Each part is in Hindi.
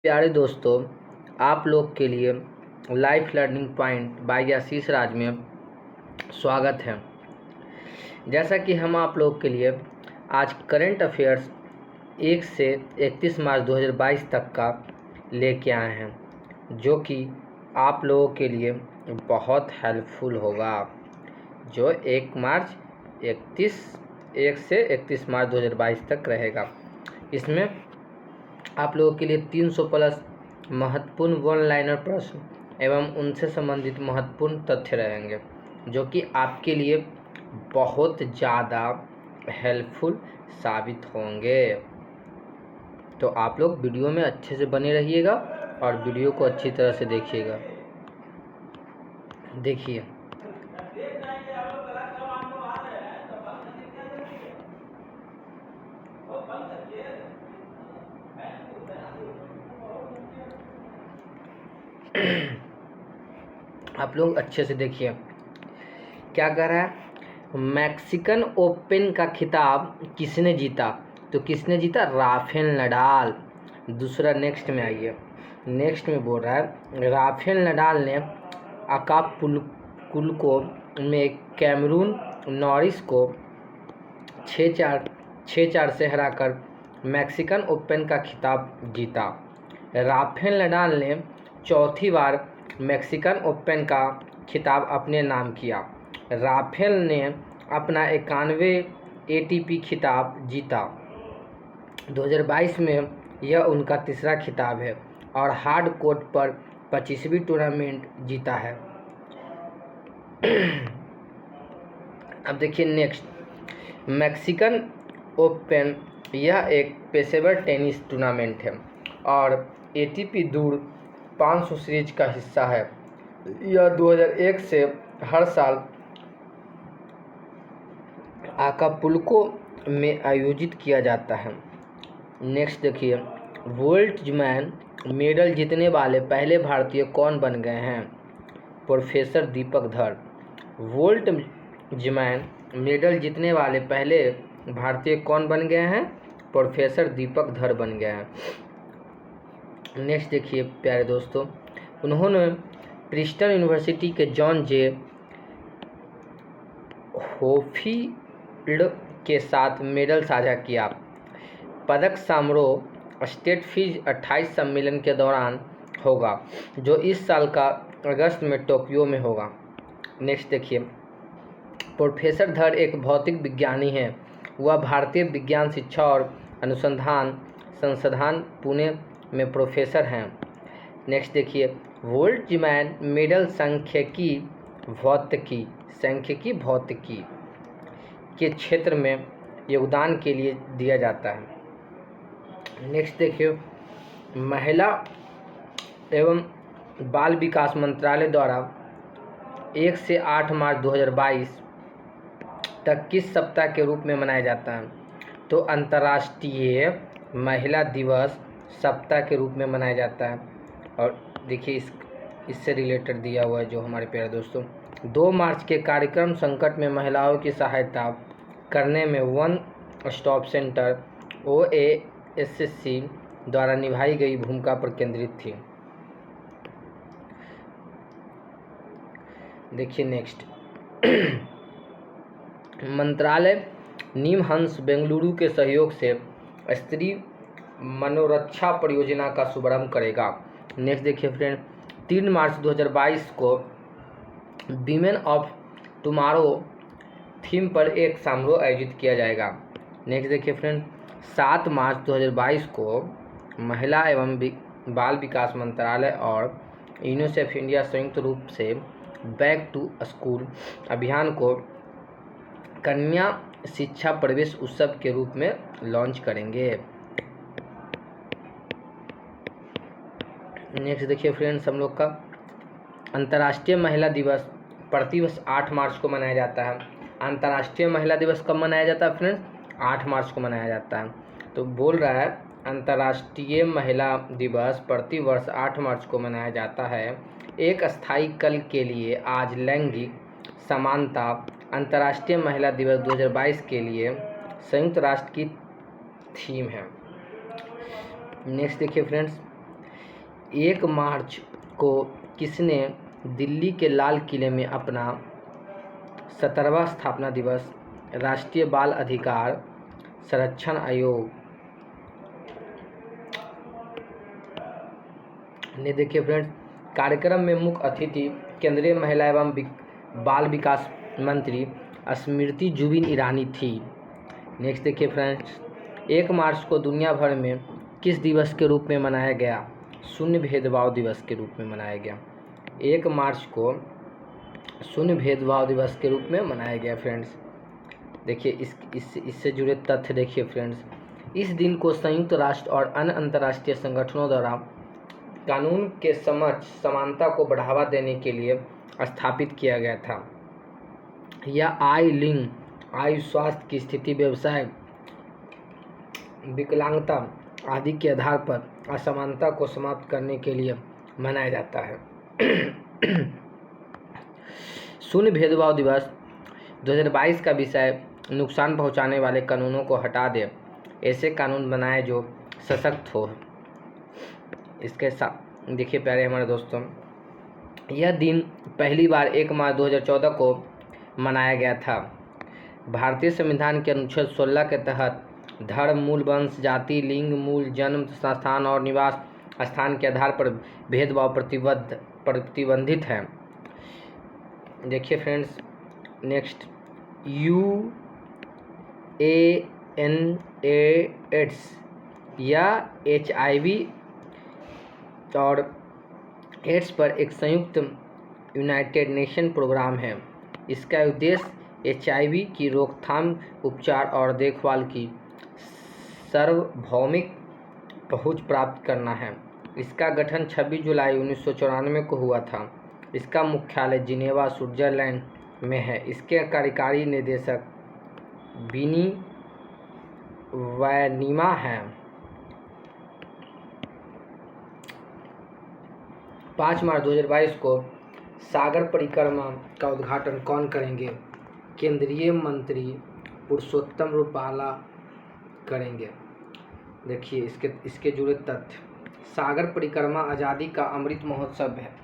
प्यारे दोस्तों, आप लोग के लिए लाइफ लर्निंग पॉइंट बाय आशीष राज में स्वागत है। जैसा कि हम आप लोग के लिए आज करंट अफेयर्स 1 से 31 मार्च 2022 तक का लेके आए हैं, जो कि आप लोगों के लिए बहुत हेल्पफुल होगा। जो 1 से 31 मार्च 2022 तक रहेगा। इसमें आप लोगों के लिए 300 प्लस महत्वपूर्ण वन लाइनर प्रश्न एवं उनसे संबंधित महत्वपूर्ण तथ्य रहेंगे, जो कि आपके लिए बहुत ज़्यादा हेल्पफुल साबित होंगे। तो आप लोग वीडियो में अच्छे से बने रहिएगा और वीडियो को अच्छी तरह से देखिएगा। देखिए, आप लोग अच्छे से देखिए क्या कह रहा है। मैक्सिकन ओपन का खिताब किसने जीता? तो किसने जीता? Rafael Nadal. दूसरा नेक्स्ट में आइए। नेक्स्ट में बोल रहा है राफेल नडाल ने अकापुल्को में कैमरून नॉरिस को 6-4 से हराकर मैक्सिकन ओपन का खिताब जीता। राफेल नडाल ने चौथी बार मैक्सिकन ओपन का खिताब अपने नाम किया। राफेल ने अपना 91 एटीपी खिताब जीता। 2022 में यह उनका तीसरा खिताब है और हार्ड कोर्ट पर 25वीं टूर्नामेंट जीता है। अब देखिए नेक्स्ट, मैक्सिकन ओपन यह एक पेशेवर टेनिस टूर्नामेंट है और एटीपी दूर 500 सीरीज का हिस्सा है। यह 2001 से हर साल आकापुल्को में आयोजित किया जाता है। नेक्स्ट देखिए, वोल्ट्जमैन मेडल जीतने वाले पहले भारतीय कौन बन गए हैं? प्रोफेसर दीपक धर। वोल्ट्जमैन मेडल जीतने वाले पहले भारतीय कौन बन गए हैं? प्रोफेसर दीपक धर बन गए हैं। नेक्स्ट देखिए प्यारे दोस्तों, उन्होंने प्रिंसटन यूनिवर्सिटी के जॉन जे होपफील्ड के साथ मेडल साझा किया। पदक समारोह स्टेट फीज 28 सम्मेलन के दौरान होगा, जो इस साल का अगस्त में टोक्यो में होगा। नेक्स्ट देखिए, प्रोफेसर धर एक भौतिक विज्ञानी हैं। वह भारतीय विज्ञान शिक्षा और अनुसंधान संस्थान पुणे में प्रोफेसर हैं। नेक्स्ट देखिए, वोल्ट्जमैन मेडल सांख्यिकी भौतिकी के क्षेत्र में योगदान के लिए दिया जाता है। नेक्स्ट देखिए, महिला एवं बाल विकास मंत्रालय द्वारा 1 से 8 मार्च 2022 तक किस सप्ताह के रूप में मनाया जाता है? तो अंतर्राष्ट्रीय महिला दिवस सप्ताह के रूप में मनाया जाता है। और देखिए इससे रिलेटेड दिया हुआ है जो हमारे प्यारे दोस्तों, 2 मार्च के कार्यक्रम संकट में महिलाओं की सहायता करने में वन स्टॉप सेंटर OASC द्वारा निभाई गई भूमिका पर केंद्रित थी। देखिए नेक्स्ट, मंत्रालय निमहंस बेंगलुरु के सहयोग से स्त्री मनोरक्षा परियोजना का शुभारंभ करेगा। नेक्स्ट देखिए फ्रेंड, 3 मार्च 2022 को वीमेन ऑफ टुमारो थीम पर एक समारोह आयोजित किया जाएगा। नेक्स्ट देखिए फ्रेंड, 7 मार्च 2022 को महिला एवं बाल विकास मंत्रालय और यूनिसेफ इंडिया संयुक्त रूप से बैक टू स्कूल अभियान को कन्या शिक्षा प्रवेश उत्सव के रूप में लॉन्च करेंगे। नेक्स्ट देखिए फ्रेंड्स, हम लोग का अंतर्राष्ट्रीय महिला दिवस प्रतिवर्ष 8 मार्च को मनाया जाता है। अंतर्राष्ट्रीय महिला दिवस कब मनाया जाता है फ्रेंड्स? 8 मार्च को मनाया जाता है। तो बोल रहा है अंतर्राष्ट्रीय महिला दिवस प्रतिवर्ष 8 मार्च को मनाया जाता है। एक स्थायी कल के लिए आज लैंगिक समानता अंतर्राष्ट्रीय महिला दिवस 2022 के लिए संयुक्त राष्ट्र की थीम है। नेक्स्ट देखिए फ्रेंड्स, 1 मार्च को किसने दिल्ली के लाल किले में अपना 17वां स्थापना दिवस राष्ट्रीय बाल अधिकार संरक्षण आयोग ने देखिए फ्रेंड्स, कार्यक्रम में मुख्य अतिथि केंद्रीय महिला एवं बाल विकास मंत्री स्मृति जुबिन ईरानी थी। नेक्स्ट देखिए फ्रेंड्स, 1 मार्च को दुनिया भर में किस दिवस के रूप में मनाया गया? शून्य भेदभाव दिवस के रूप में मनाया गया। 1 मार्च को शून्य भेदभाव दिवस के रूप में मनाया गया फ्रेंड्स। देखिए इससे जुड़े तथ्य देखिए फ्रेंड्स, इस दिन को संयुक्त राष्ट्र और अन्य अंतर्राष्ट्रीय संगठनों द्वारा कानून के समक्ष समानता को बढ़ावा देने के लिए स्थापित किया गया था। यह आय, लिंग, आयु, स्वास्थ्य की स्थिति, व्यवसाय, विकलांगता आदि के आधार पर असमानता को समाप्त करने के लिए मनाया जाता है। शून्य भेदभाव दिवस 2022 का विषय नुकसान पहुंचाने वाले कानूनों को हटा दे, ऐसे कानून बनाए जो सशक्त हो। इसके साथ देखिए प्यारे हमारे दोस्तों, यह दिन पहली बार 1 मार्च 2014 को मनाया गया था। भारतीय संविधान के अनुच्छेद 16 के तहत धर्म, मूल वंश, जाति, लिंग, मूल जन्म स्थान और निवास स्थान के आधार पर भेदभाव प्रतिबंधित है। देखिए फ्रेंड्स, नेक्स्ट एड्स या HIV और एड्स पर एक संयुक्त यूनाइटेड नेशन प्रोग्राम है। इसका उद्देश्य HIV की रोकथाम, उपचार और देखभाल की सार्वभौमिक पहुंच प्राप्त करना है। इसका गठन 26 जुलाई 1994 को हुआ था। इसका मुख्यालय जिनेवा, स्विट्जरलैंड में है। इसके कार्यकारी निदेशक विनी वैनिमा हैं। 5 मार्च 2022 को सागर परिक्रमा का उद्घाटन कौन करेंगे? केंद्रीय मंत्री पुरुषोत्तम रूपाला करेंगे। देखिए इसके जुड़े तथ्य, सागर परिक्रमा आज़ादी का अमृत महोत्सव है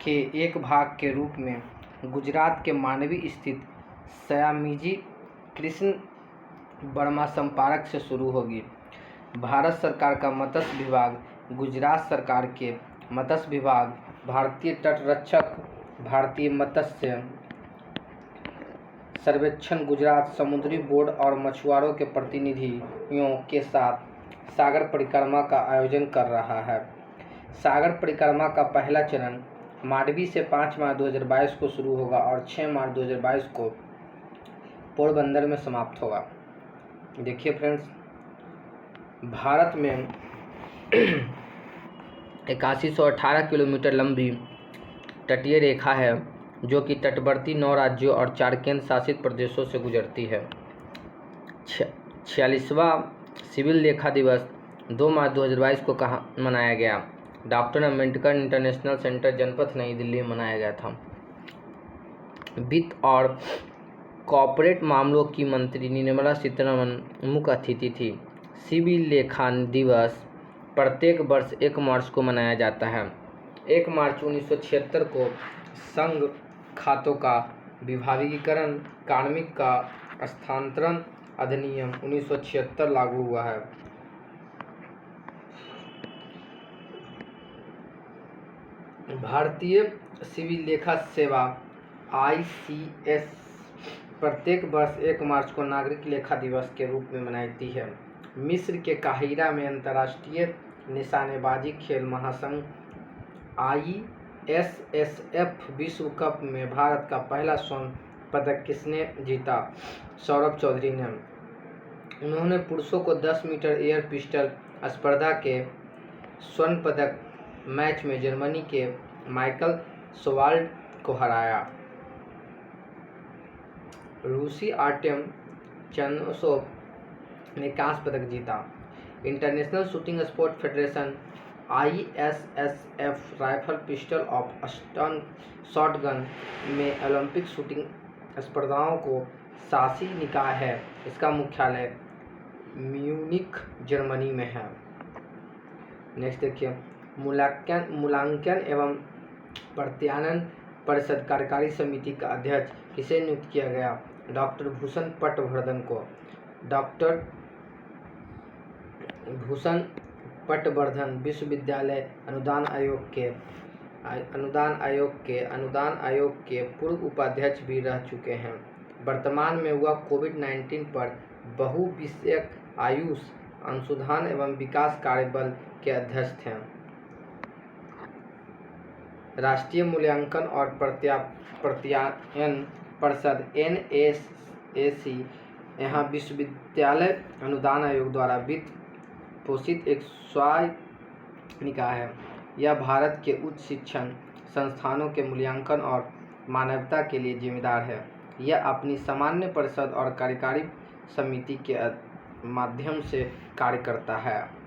के एक भाग के रूप में गुजरात के मांडवी स्थित सयामीजी कृष्ण वर्मा स्मारक से शुरू होगी। भारत सरकार का मत्स्य विभाग, गुजरात सरकार के मत्स्य विभाग, भारतीय तटरक्षक, भारतीय मत्स्य सर्वेक्षण, गुजरात समुद्री बोर्ड और मछुआरों के प्रतिनिधियों के साथ सागर परिक्रमा का आयोजन कर रहा है। सागर परिक्रमा का पहला चरण मांडवी से 5 मार्च 2022 को शुरू होगा और 6 मार्च 2022 को पोरबंदर में समाप्त होगा। देखिए फ्रेंड्स, भारत में 8118 किलोमीटर लंबी तटीय रेखा है जो कि तटवर्ती 9 राज्यों और 4 केंद्र शासित प्रदेशों से गुजरती है। 46वां सिविल लेखा दिवस 2 मार्च 2022 को कहाँ मनाया गया? डॉक्टर अम्बेडकर इंटरनेशनल सेंटर, जनपथ, नई दिल्ली में मनाया गया था। वित्त और कॉर्पोरेट मामलों की मंत्री निर्मला सीतारमण मुख्य अतिथि थी। सिविल लेखा दिवस प्रत्येक वर्ष 1 मार्च को मनाया जाता है। 1 मार्च 1976 को संघ खातों का विभागीकरण, कार्मिक का हस्तांतरण अधिनियम 1976 लागू हुआ है। भारतीय सिविल लेखा सेवा ICS प्रत्येक वर्ष 1 मार्च को नागरिक लेखा दिवस के रूप में मनाती है। मिस्र के काहिरा में अंतर्राष्ट्रीय निशानेबाजी खेल महासंघ ISSF विश्व कप में भारत का पहला स्वर्ण पदक किसने जीता? सौरभ चौधरी ने। उन्होंने पुरुषों को 10 मीटर एयर पिस्टल स्पर्धा के स्वर्ण पदक मैच में जर्मनी के माइकल सोवाल्ड को हराया। रूसी आर्टेम चर्नोसोव ने कांस्य पदक जीता। International shooting sport federation ISSF rifle, pistol और स्टन शॉटगन में ओलंपिक शूटिंग स्पर्धाओं को शासी निकाय है। इसका मुख्यालय म्यूनिख, जर्मनी में है। नेक्स्ट देखिए, मूल्यांकन एवं प्रत्यायन परिषद कार्यकारी समिति का अध्यक्ष किसे नियुक्त किया गया? डॉक्टर भूषण पटवर्धन को। डॉक्टर भूषण पटवर्धन विश्वविद्यालय अनुदान आयोग के पूर्व उपाध्यक्ष भी रह चुके हैं। वर्तमान में वह कोविड-19 पर बहुविषयक आयुष अनुसंधान एवं विकास कार्यबल के अध्यक्ष थे। राष्ट्रीय मूल्यांकन और प्रत्यायन परिषद NSAC यहाँ विश्वविद्यालय अनुदान आयोग द्वारा वित्त पोषित एक स्वायत्त निकाय है। यह भारत के उच्च शिक्षण संस्थानों के मूल्यांकन और मान्यता के लिए जिम्मेदार है। यह अपनी सामान्य परिषद और कार्यकारी समिति के माध्यम से कार्य करता है।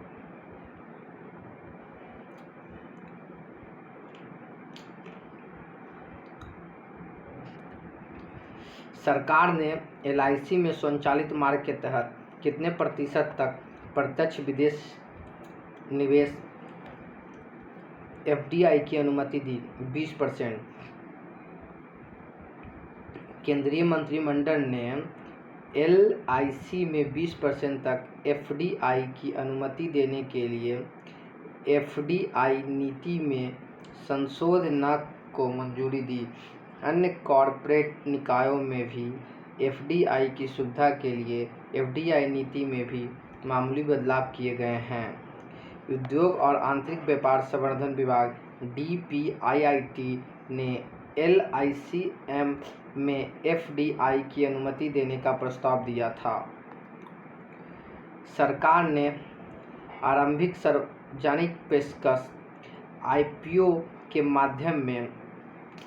सरकार ने LIC में स्वचालित मार्ग के तहत कितने प्रतिशत तक प्रत्यक्ष विदेश निवेश FDI की अनुमति दी? 20%। केंद्रीय मंत्रिमंडल ने LIC में 20% तक FDI की अनुमति देने के लिए FDI नीति में संशोधन को मंजूरी दी। अन्य कॉरपोरेट निकायों में भी FDI की सुविधा के लिए FDI नीति में भी मामूली बदलाव किए गए हैं। उद्योग और आंतरिक व्यापार संवर्धन विभाग DPIIT ने LICM में FDI की अनुमति देने का प्रस्ताव दिया था। सरकार ने आरंभिक सार्वजनिक पेशकश IPO के माध्यम में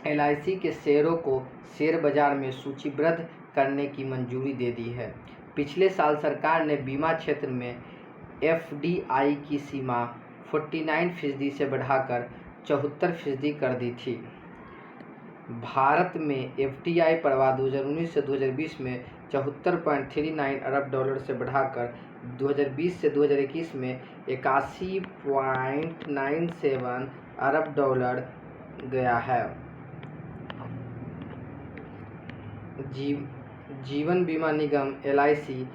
LIC के शेयरों को शेयर बाजार में सूचीबद्ध करने की मंजूरी दे दी है। पिछले साल सरकार ने बीमा क्षेत्र में FDI की सीमा 49% से बढ़ाकर 74% कर दी थी। भारत में FDI प्रवाह 2019 से 2020 में 74.39 अरब डॉलर से बढ़ाकर 2020 से 2021 में 81.97 अरब डॉलर गया है। जीवन बीमा निगम LIC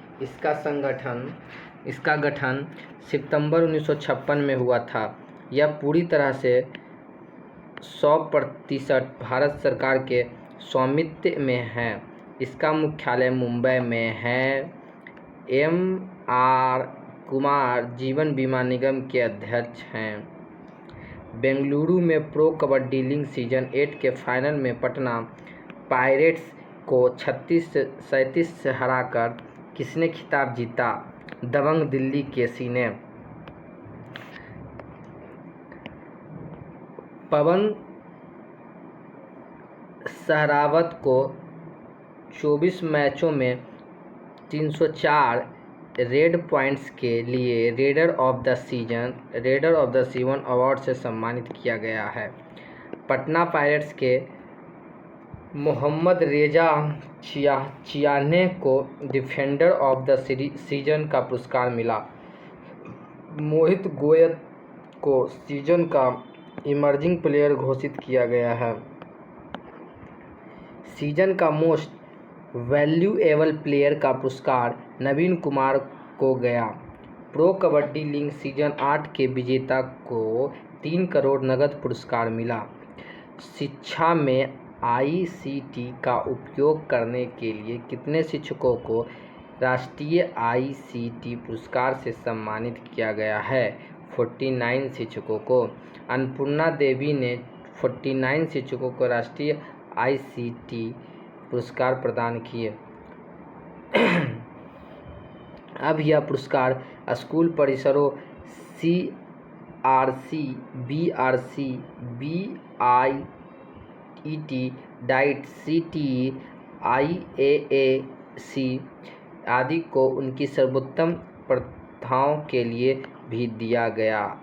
इसका गठन सितंबर 1956 में हुआ था। यह पूरी तरह से 100% भारत सरकार के स्वामित्व में है। इसका मुख्यालय मुंबई में है। M.R. कुमार जीवन बीमा निगम के अध्यक्ष हैं। बेंगलुरु में प्रो कबड्डी लीग सीजन 8 के फाइनल में पटना पायरेट्स को 36-37 से हराकर किसने खिताब जीता? दबंग दिल्ली केसी ने। पवन सहरावत को 24 मैचों में 304 रेड पॉइंट्स के लिए raider of the season award से सम्मानित किया गया है। पटना पायरेट्स के मोहम्मद रेजा चियाने को डिफेंडर ऑफ द सीजन का पुरस्कार मिला। मोहित गोयल को सीजन का इमर्जिंग प्लेयर घोषित किया गया है। सीजन का मोस्ट वैल्यूएबल प्लेयर का पुरस्कार नवीन कुमार को गया। प्रो कबड्डी लीग सीजन 8 के विजेता को 3 करोड़ नगद पुरस्कार मिला। शिक्षा में ICT का उपयोग करने के लिए कितने शिक्षकों को राष्ट्रीय ICT पुरस्कार से सम्मानित किया गया है? 49 शिक्षकों को। अन्नपूर्णा देवी ने 49 शिक्षकों को राष्ट्रीय ICT पुरस्कार प्रदान किए। अब यह पुरस्कार स्कूल परिसरों CRC, BRC, BIET, diet, CTE, IAAC आदि को उनकी सर्वोत्तम प्रतिभाओं के लिए भी दिया गया।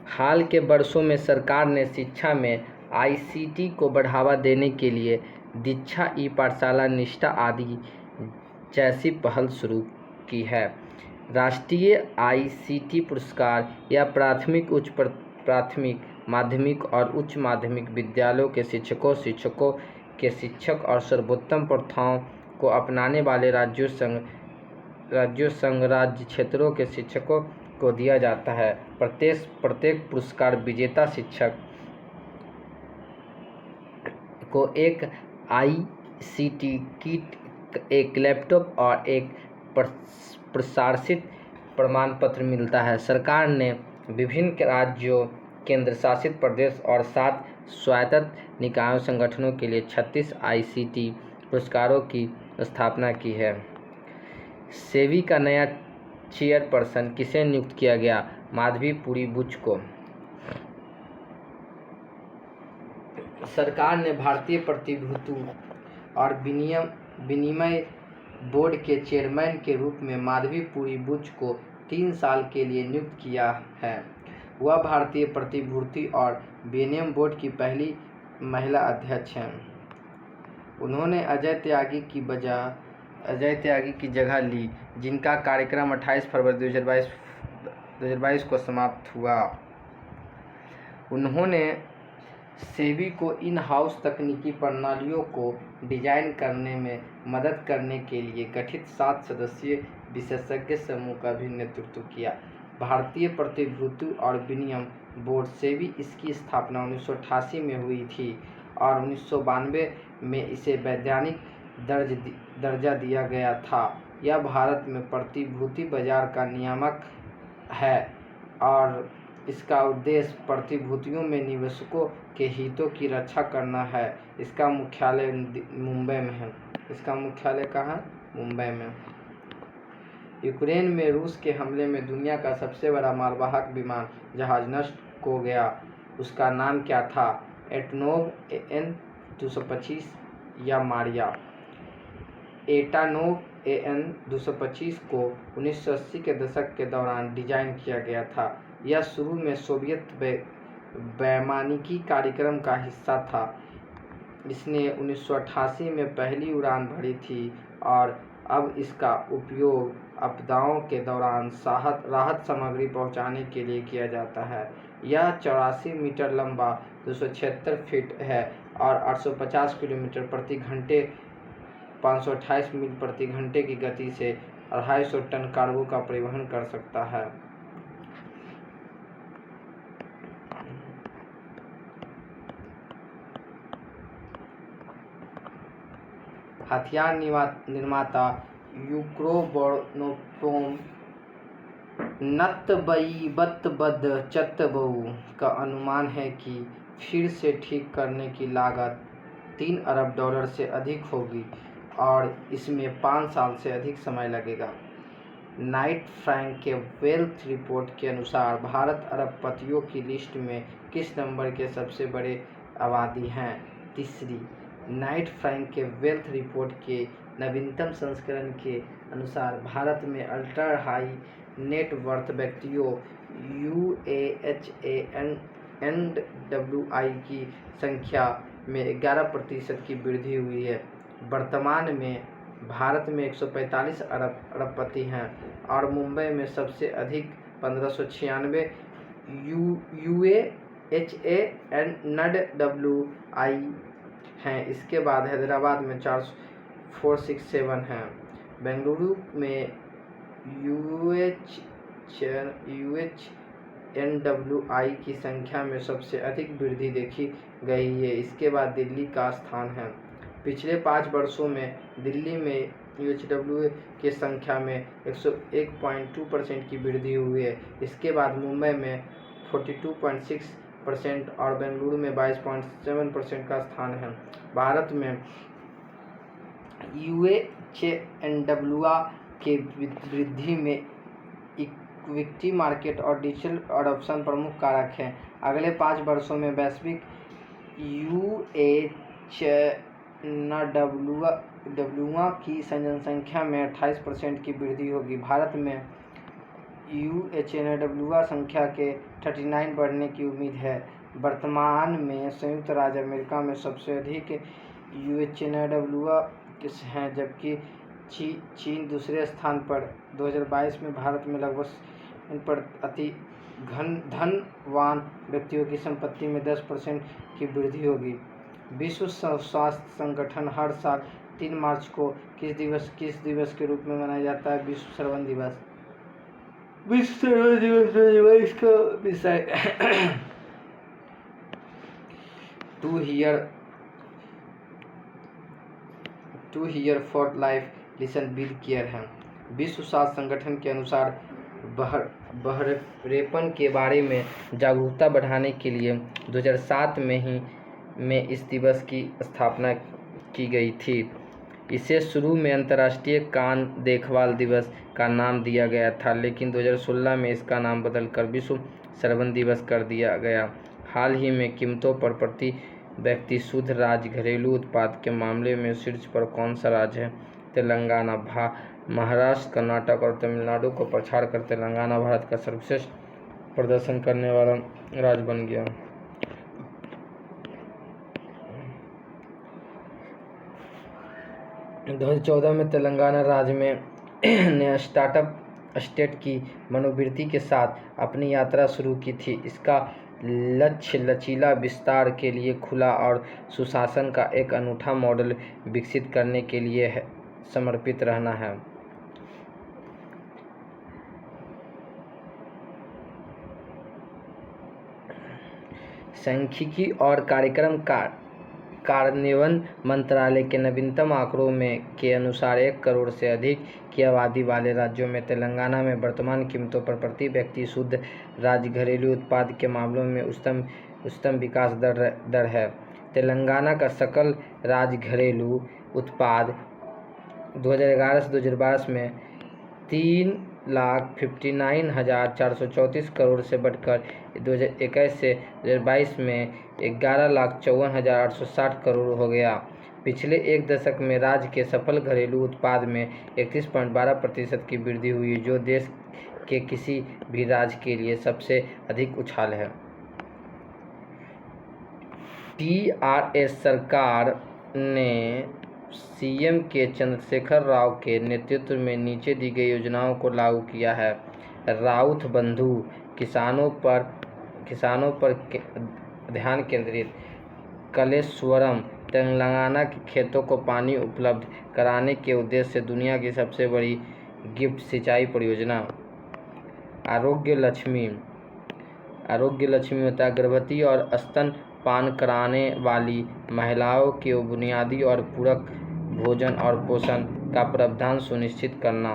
हाल के वर्षों में सरकार ने शिक्षा में ICT को बढ़ावा देने के लिए दीक्षा ई पाठशाला, निष्ठा आदि जैसी पहल शुरू की है। राष्ट्रीय ICT पुरस्कार या प्राथमिक, माध्यमिक और उच्च माध्यमिक विद्यालयों के शिक्षकों के शिक्षक और सर्वोत्तम प्रथाओं को अपनाने वाले राज्यों संघ राज्य क्षेत्रों के शिक्षकों को दिया जाता है। प्रत्येक पुरस्कार विजेता शिक्षक को एक ICT किट, एक लैपटॉप और एक प्रशासित प्रमाण पत्र मिलता है। सरकार ने विभिन्न राज्यों, केंद्र शासित प्रदेश और 7 स्वायत्त निकायों संगठनों के लिए 36 ICT पुरस्कारों की स्थापना की है। सेबी का नया चेयरपर्सन किसे नियुक्त किया गया? माधवीपुरी बुच को। सरकार ने भारतीय प्रतिभूति और विनिमय बोर्ड के चेयरमैन के रूप में माधवीपुरी बुच को 3 साल के लिए नियुक्त किया है। वह भारतीय प्रतिभूति और विनिमय बोर्ड की पहली महिला अध्यक्ष हैं। उन्होंने अजय त्यागी की जगह ली, जिनका कार्यक्रम 28 फरवरी 2022 को समाप्त हुआ। उन्होंने सेबी को इन हाउस तकनीकी प्रणालियों को डिजाइन करने में मदद करने के लिए गठित 7 सदस्यीय विशेषज्ञ समूह का भी नेतृत्व किया। भारतीय प्रतिभूति और विनिमय बोर्ड सेबी, इसकी स्थापना 1988 में हुई थी और 1992 में इसे वैधानिक दर्जा दिया गया था। यह भारत में प्रतिभूति बाजार का नियामक है और इसका उद्देश्य प्रतिभूतियों में निवेशकों के हितों की रक्षा करना है। इसका मुख्यालय मुंबई में है। इसका मुख्यालय कहाँ? मुंबई में। यूक्रेन में रूस के हमले में दुनिया का सबसे बड़ा मालवाहक विमान जहाज नष्ट हो गया। उसका नाम क्या था? एटानोव AN-225 या मारिया। एटानोव AN-225 को 1980 के दशक के दौरान डिजाइन किया गया था। यह शुरू में सोवियत वैमानिकी कार्यक्रम का हिस्सा था। इसने 1988 में पहली उड़ान भरी थी और अब इसका उपयोग आपदाओं के दौरान राहत सामग्री पहुंचाने के लिए किया जाता है। यह 84 मीटर लंबा, 276 फीट है और 850 किलोमीटर प्रति घंटे 528 मील प्रति घंटे की गति से 250 टन कार्गो का परिवहन कर सकता है। हथियार निर्माता यूक्रोनोप्रोम नत्तबईबत्तबदचत्तबऊ का अनुमान है कि फिर से ठीक करने की लागत $3 अरब से अधिक होगी और इसमें 5 साल से अधिक समय लगेगा। नाइट फ्रैंक के वेल्थ रिपोर्ट के अनुसार भारत अरबपतियों की लिस्ट में किस नंबर के सबसे बड़े आबादी हैं? तीसरी। नाइट फ्रैंक के वेल्थ रिपोर्ट के नवीनतम संस्करण के अनुसार भारत में अल्ट्रा हाई नेटवर्थ व्यक्तियों UAHANWI की संख्या में 11% की वृद्धि हुई है। वर्तमान में भारत में 145 अरबपति हैं और मुंबई में सबसे अधिक 1596 UAHANWI हैं। इसके बाद हैदराबाद में 467 हैं। बेंगलुरु में UHNWI की संख्या में सबसे अधिक वृद्धि देखी गई है। इसके बाद दिल्ली का स्थान है। पिछले 5 वर्षों में दिल्ली में UHNWI की संख्या में 101.2% की वृद्धि हुई है। इसके बाद मुंबई में 42.6% और बेंगलुरु में 22.7% का स्थान है। भारत में UHNWI के वृद्धि में इक्विटी मार्केट और डिजिटल अडॉप्शन प्रमुख कारक हैं। अगले 5 वर्षों में वैश्विक UHNWI की जनसंख्या में 28% की वृद्धि होगी। भारत में UHNWI संख्या के 39 बढ़ने की उम्मीद है। वर्तमान में संयुक्त राज्य अमेरिका में सबसे अधिक UNWA किस हैं, जबकि चीन दूसरे स्थान पर। 2022 में भारत में लगभग इन पर अति धनवान व्यक्तियों की संपत्ति में 10% की वृद्धि होगी। विश्व स्वास्थ्य संगठन हर साल 3 मार्च को किस दिवस के रूप में मनाया जाता है? विश्व श्रवण दिवस। विश्व श्रवण दिवस का विषय to hear for life listen with care है। विश्व स्वास्थ्य संगठन के अनुसार बहरेपन के बारे में जागरूकता बढ़ाने के लिए 2007 में इस दिवस की स्थापना की गई थी। इसे शुरू में अंतर्राष्ट्रीय कान देखभाल दिवस का नाम दिया गया था, लेकिन 2016 में इसका नाम बदलकर विश्व श्रवण दिवस कर दिया गया। हाल ही में कीमतों पर प्रति व्यक्ति शुद्ध राज्य घरेलू उत्पाद के मामले में शीर्ष पर कौन सा राज्य है? तेलंगाना। महाराष्ट्र, कर्नाटक और तमिलनाडु को पछाड़ कर तेलंगाना भारत का सर्वश्रेष्ठ प्रदर्शन करने वाला राज्य बन गया। – 2014 में तेलंगाना राज्य में ने स्टार्टअप स्टेट की मनोवृत्ति के साथ अपनी यात्रा शुरू की थी। इसका लक्ष्य लचीला विस्तार के लिए खुला और सुशासन का एक अनूठा मॉडल विकसित करने के लिए समर्पित रहना है। सांख्यिकी और कार्यक्रम कार्यान्वयन मंत्रालय के नवीनतम आंकड़ों के अनुसार 1 करोड़ से अधिक की आबादी वाले राज्यों में तेलंगाना में वर्तमान कीमतों पर प्रति व्यक्ति शुद्ध राज्य घरेलू उत्पाद के मामलों में उच्चतम विकास दर है। तेलंगाना का सकल राज्य घरेलू उत्पाद 2011 से 2012 में 3,59,434 करोड़ से बढ़कर 2021 से 2022 में 11,54,860 करोड़ हो गया। पिछले एक दशक में राज्य के सकल घरेलू उत्पाद में 31.12% की वृद्धि हुई, जो देश के किसी भी राज्य के लिए सबसे अधिक उछाल है। TRS सरकार ने CM के चंद्रशेखर राव के नेतृत्व में नीचे दी गई योजनाओं को लागू किया है। राउत बंधु किसानों पर ध्यान केंद्रित। कलेश्वरम तेलंगाना के खेतों को पानी उपलब्ध कराने के उद्देश्य से दुनिया की सबसे बड़ी गिफ्ट सिंचाई परियोजना। आरोग्य लक्ष्मी होता है गर्भवती और स्तनपान कराने वाली महिलाओं के बुनियादी और पूरक भोजन और पोषण का प्रावधान सुनिश्चित करना।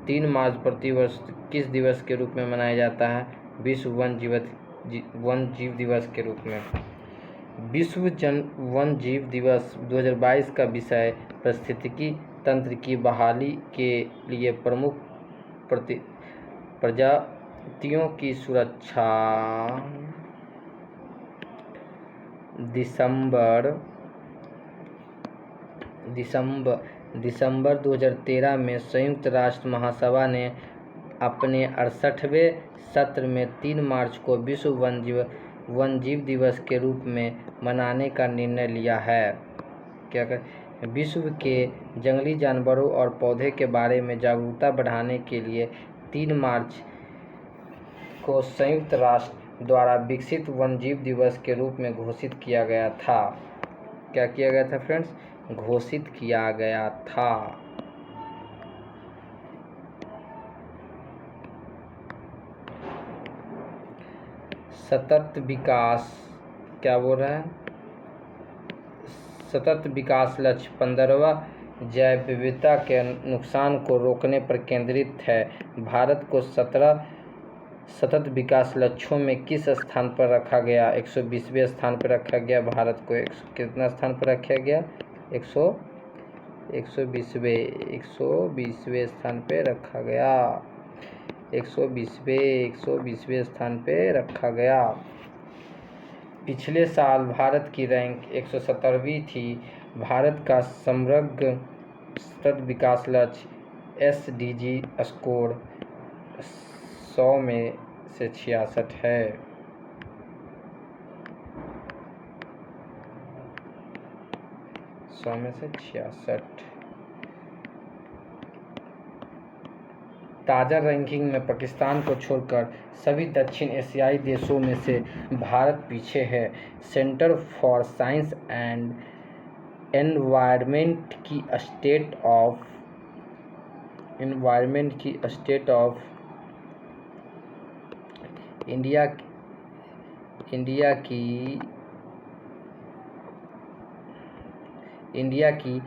3 मार्च प्रतिवर्ष किस दिवस के रूप में मनाया जाता है? विश्व वन्यजीव दिवस के रूप में। विश्व वन्यजीव दिवस 2022 का विषय पारिस्थितिकी तंत्र की बहाली के लिए प्रमुख प्रजातियों की सुरक्षा। दिसंबर 2013 में संयुक्त राष्ट्र महासभा ने अपने 68वें सत्र में 3 मार्च को विश्व वन्यजीव दिवस के रूप में मनाने का निर्णय लिया है। विश्व के जंगली जानवरों और पौधों के बारे में जागरूकता बढ़ाने के लिए 3 मार्च को संयुक्त राष्ट्र द्वारा विकसित वन्यजीव दिवस के रूप में घोषित किया गया था। क्या किया गया था फ्रेंड्स? घोषित किया गया था। सतत विकास क्या बोल रहा है? सतत विकास लक्ष्य 15वां जैव विविधता के नुकसान को रोकने पर केंद्रित है। भारत को 17 सतत विकास लक्ष्यों में किस स्थान पर रखा गया? 120वें स्थान पर रखा गया। भारत को कितना स्थान पर रखा गया? 120वें स्थान पे रखा गया। 120वें स्थान पे रखा गया। पिछले साल भारत की रैंक 170वीं थी। भारत का समग्र सतत विकास लक्ष्य SDG स्कोर 100 में से 66 है। 100 में से 66। ताज़ा रैंकिंग में पाकिस्तान को छोड़कर सभी दक्षिण एशियाई देशों में से भारत पीछे है। Centre for science and environment की स्टेट ऑफ इंडिया की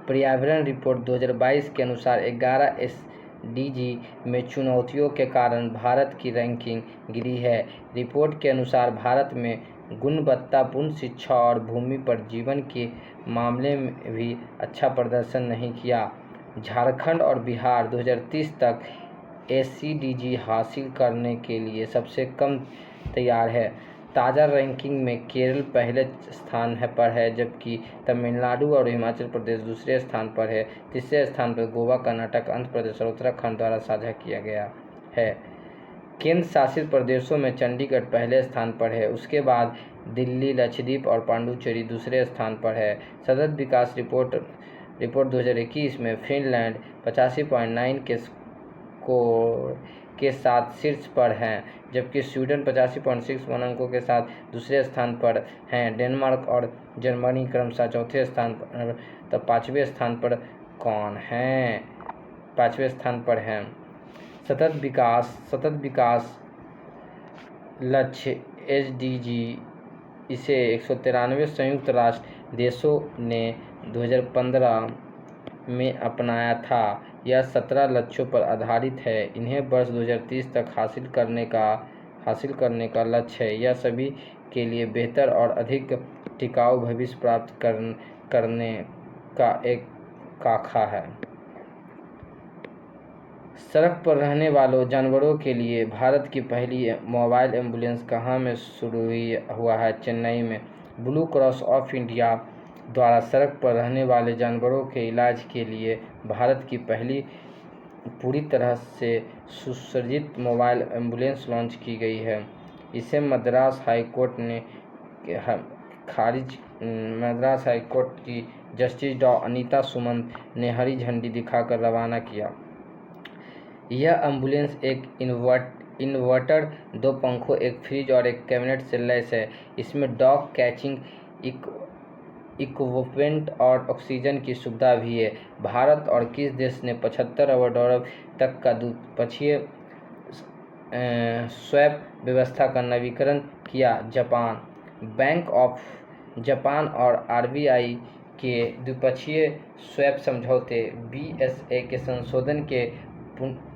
पर्यावरण रिपोर्ट 2022 के अनुसार 11 SDG में चुनौतियों के कारण भारत की रैंकिंग गिरी है। रिपोर्ट के अनुसार भारत में गुणवत्तापूर्ण शिक्षा और भूमि पर जीवन के मामले में भी अच्छा प्रदर्शन नहीं किया। झारखंड और बिहार 2030 तक SDG हासिल करने के लिए सबसे कम तैयार है। ताज़ा रैंकिंग में केरल पहले स्थान पर है, जबकि तमिलनाडु और हिमाचल प्रदेश दूसरे स्थान पर है। तीसरे स्थान पर गोवा, कर्नाटक, आंध्र प्रदेश और उत्तराखंड द्वारा साझा किया गया है। केंद्र शासित प्रदेशों में चंडीगढ़ पहले स्थान पर है। उसके बाद दिल्ली, लक्षद्वीप और पांडुचेरी दूसरे स्थान पर है। सतत विकास रिपोर्ट 2021 में फिनलैंड 85.9 के स्कोर के साथ शीर्ष पर हैं, जबकि स्वीडन 85.61 अंकों के साथ दूसरे स्थान पर हैं। डेनमार्क और जर्मनी क्रमशः चौथे स्थान पर तो पाँचवें स्थान पर हैं। सतत विकास लक्ष्य SDG इसे 193 संयुक्त राष्ट्र देशों ने 2015 में अपनाया था। यह 17 लक्ष्यों पर आधारित है। इन्हें वर्ष 2030 तक हासिल करने का लक्ष्य है। यह सभी के लिए बेहतर और अधिक टिकाऊ भविष्य प्राप्त करने का एक खाका है। सड़क पर रहने वालों जानवरों के लिए भारत की पहली मोबाइल एम्बुलेंस कहाँ में शुरू हुआ है? चेन्नई में। ब्लू क्रॉस ऑफ इंडिया द्वारा सड़क पर रहने वाले जानवरों के इलाज के लिए भारत की पहली पूरी तरह से सुसज्जित मोबाइल एम्बुलेंस लॉन्च की गई है। इसे मद्रास हाईकोर्ट की जस्टिस डॉ. अनीता सुमंत ने हरी झंडी दिखाकर रवाना किया। यह एम्बुलेंस एक इन्वर्टर, 2 पंखों, एक फ्रिज और एक कैबिनेट से लैस है। इसमें डॉग कैचिंग इक्विपमेंट और ऑक्सीजन की सुविधा भी है। भारत और किस देश ने $75 अरब तक का द्विपक्षीय स्वैप व्यवस्था का नवीनीकरण किया? जापान। बैंक ऑफ जापान और RBI के द्विपक्षीय स्वैप समझौते BSA के संशोधन के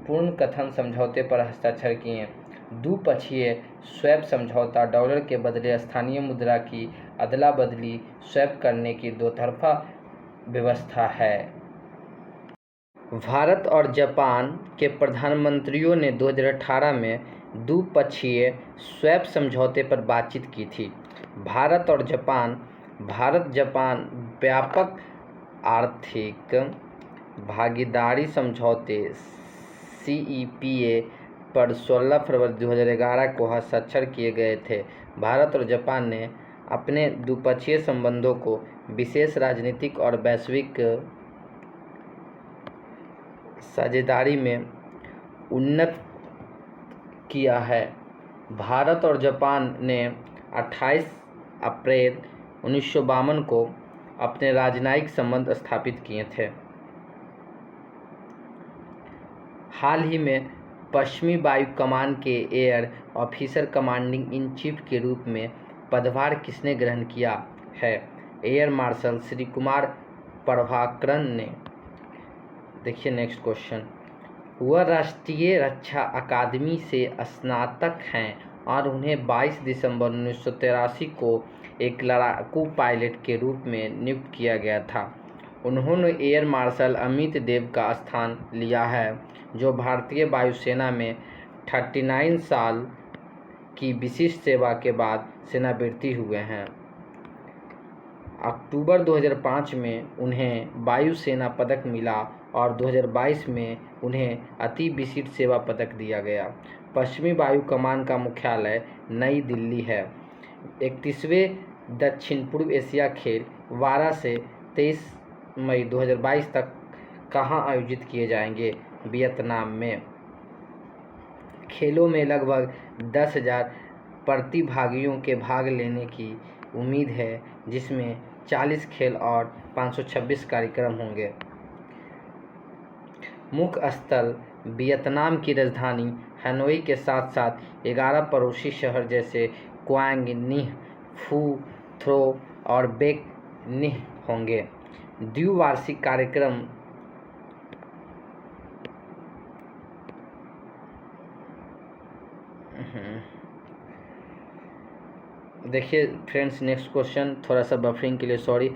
पुनर्कथन समझौते पर हस्ताक्षर किए। द्विपक्षीय स्वैप समझौता डॉलर के बदले स्थानीय मुद्रा की अदला बदली स्वैप करने की दोतरफा व्यवस्था है। भारत और जापान के प्रधानमंत्रियों ने 2018 में द्विपक्षीय स्वैप समझौते पर बातचीत की थी। भारत-जापान व्यापक आर्थिक भागीदारी समझौते CEPA पर 16 फरवरी 2011 को हस्ताक्षर किए गए थे। भारत और जापान ने अपने द्विपक्षीय संबंधों को विशेष राजनीतिक और वैश्विक साझेदारी में उन्नत किया है। भारत और जापान ने 28 अप्रैल 1952 को अपने राजनयिक संबंध स्थापित किए थे। हाल ही में पश्चिमी वायु कमान के air officer commanding in chief के रूप में पदभार किसने ग्रहण किया है? एयर मार्शल श्री कुमार प्रभाकरन ने। देखिए नेक्स्ट क्वेश्चन। वह राष्ट्रीय रक्षा अकादमी से स्नातक हैं और उन्हें 22 दिसंबर 1983 को एक लड़ाकू पायलट के रूप में नियुक्त किया गया था। उन्होंने एयर मार्शल अमित देव का स्थान लिया है, जो भारतीय वायुसेना में 39 साल की विशिष्ट सेवा के बाद सेवानिवृत्त हुए हैं। अक्टूबर 2005 में उन्हें वायुसेना पदक मिला और 2022 में उन्हें अति विशिष्ट सेवा पदक दिया गया। पश्चिमी वायु कमान का मुख्यालय नई दिल्ली है। 31वें दक्षिण पूर्व एशिया खेल 12 से 23 मई 2022 तक कहाँ आयोजित किए जाएंगे? वियतनाम में। खेलों में लगभग 10,000 प्रतिभागियों के भाग लेने की उम्मीद है, जिसमें 40 खेल और 526 कार्यक्रम होंगे। मुख्य स्थल वियतनाम की राजधानी हनोई के साथ साथ 11 पड़ोसी शहर जैसे क्वांग नी, फू थ्रो और बेक नी होंगे। द्विवार्षिक कार्यक्रम देखिए फ्रेंड्स, नेक्स्ट क्वेश्चन, थोड़ा सा बफरिंग के लिए सॉरी।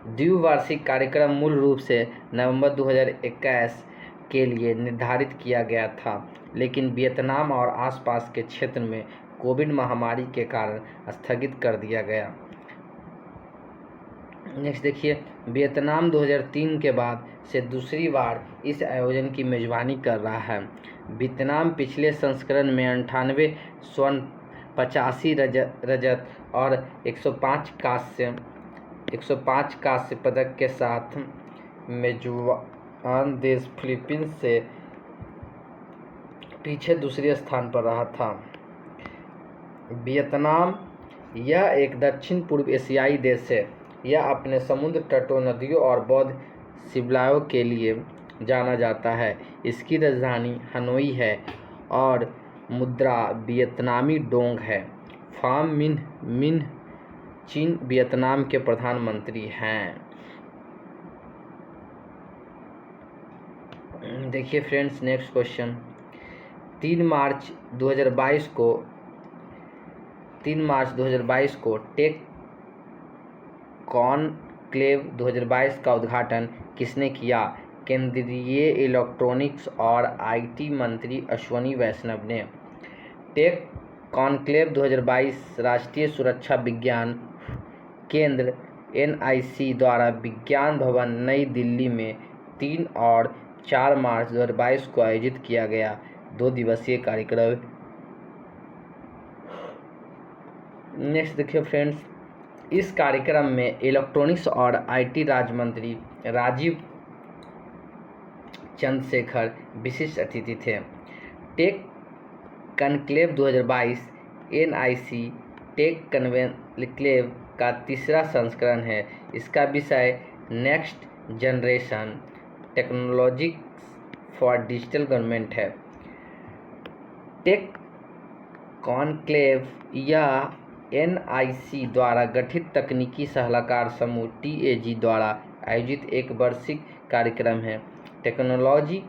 द्विवार्षिक कार्यक्रम मूल रूप से नवंबर 2021 के लिए निर्धारित किया गया था, लेकिन वियतनाम और आसपास के क्षेत्र में कोविड महामारी के कारण स्थगित कर दिया गया। नेक्स्ट देखिए, वियतनाम 2003 के बाद से दूसरी बार इस आयोजन की मेज़बानी कर रहा है। वियतनाम पिछले संस्करण में 98 स्वर्ण, 85 रजत और 105 कांस्य पदक के साथ मेजबान देश फिलीपींस से पीछे दूसरे स्थान पर रहा था। वियतनाम यह एक दक्षिण पूर्व एशियाई देश है। यह अपने समुद्र तटों, नदियों और बौद्ध शिवालयों के लिए जाना जाता है। इसकी राजधानी हनोई है और मुद्रा वियतनामी डोंग है। फाम मिन चीन वियतनाम के प्रधानमंत्री हैं। देखिए फ्रेंड्स, नेक्स्ट क्वेश्चन, 3 मार्च 2022 को टेक कॉनक्लेव 2022 का उद्घाटन किसने किया? केंद्रीय इलेक्ट्रॉनिक्स और आईटी मंत्री अश्विनी वैष्णव ने। टेक कॉनक्लेव 2022 राष्ट्रीय सुरक्षा विज्ञान केंद्र NIC द्वारा विज्ञान भवन नई दिल्ली में 3 और 4 मार्च 2022 को आयोजित किया गया 2 दिवसीय कार्यक्रम। नेक्स्ट देखिए फ्रेंड्स, इस कार्यक्रम में इलेक्ट्रॉनिक्स और आईटी राज्य मंत्री राजीव चंद्रशेखर विशिष्ट अतिथि थे। Tech conclave 2022 NIC tech conclave का तीसरा संस्करण है। इसका विषय next generation technology for digital government है। टेक कॉनक्लेव या NIC द्वारा गठित तकनीकी सलाहकार समूह TAG द्वारा आयोजित एक वार्षिक कार्यक्रम है। टेक्नोलॉजी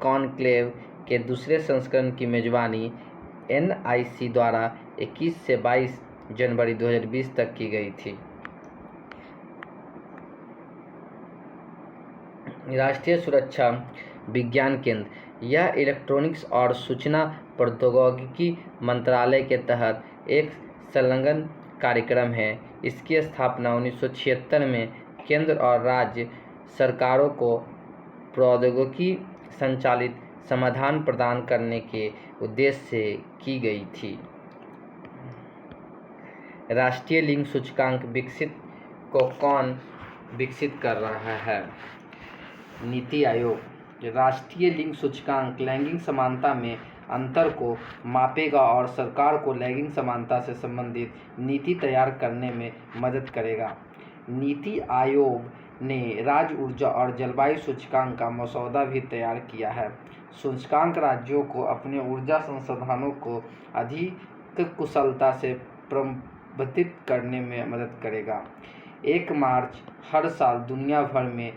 कॉनक्लेव के दूसरे संस्करण की मेजबानी NIC द्वारा 21 से 22 जनवरी 2020 तक की गई थी। राष्ट्रीय सुरक्षा विज्ञान केंद्र यह इलेक्ट्रॉनिक्स और सूचना प्रौद्योगिकी मंत्रालय के तहत एक संलग्न कार्यक्रम है। इसकी स्थापना 1976 में केंद्र और राज्य सरकारों को प्रौद्योगिकी संचालित समाधान प्रदान करने के उद्देश्य से की गई थी। राष्ट्रीय लिंग सूचकांक को कौन विकसित कर रहा है? नीति आयोग। राष्ट्रीय लिंग सूचकांक लैंगिक समानता में अंतर को मापेगा और सरकार को लैंगिक समानता से संबंधित नीति तैयार करने में मदद करेगा। नीति आयोग ने राज्य ऊर्जा और जलवायु सूचकांक का मसौदा भी तैयार किया है। सूचकांक राज्यों को अपने ऊर्जा संसाधनों को अधिक कुशलता से प्रबंधित करने में मदद करेगा। 1 मार्च हर साल दुनिया भर में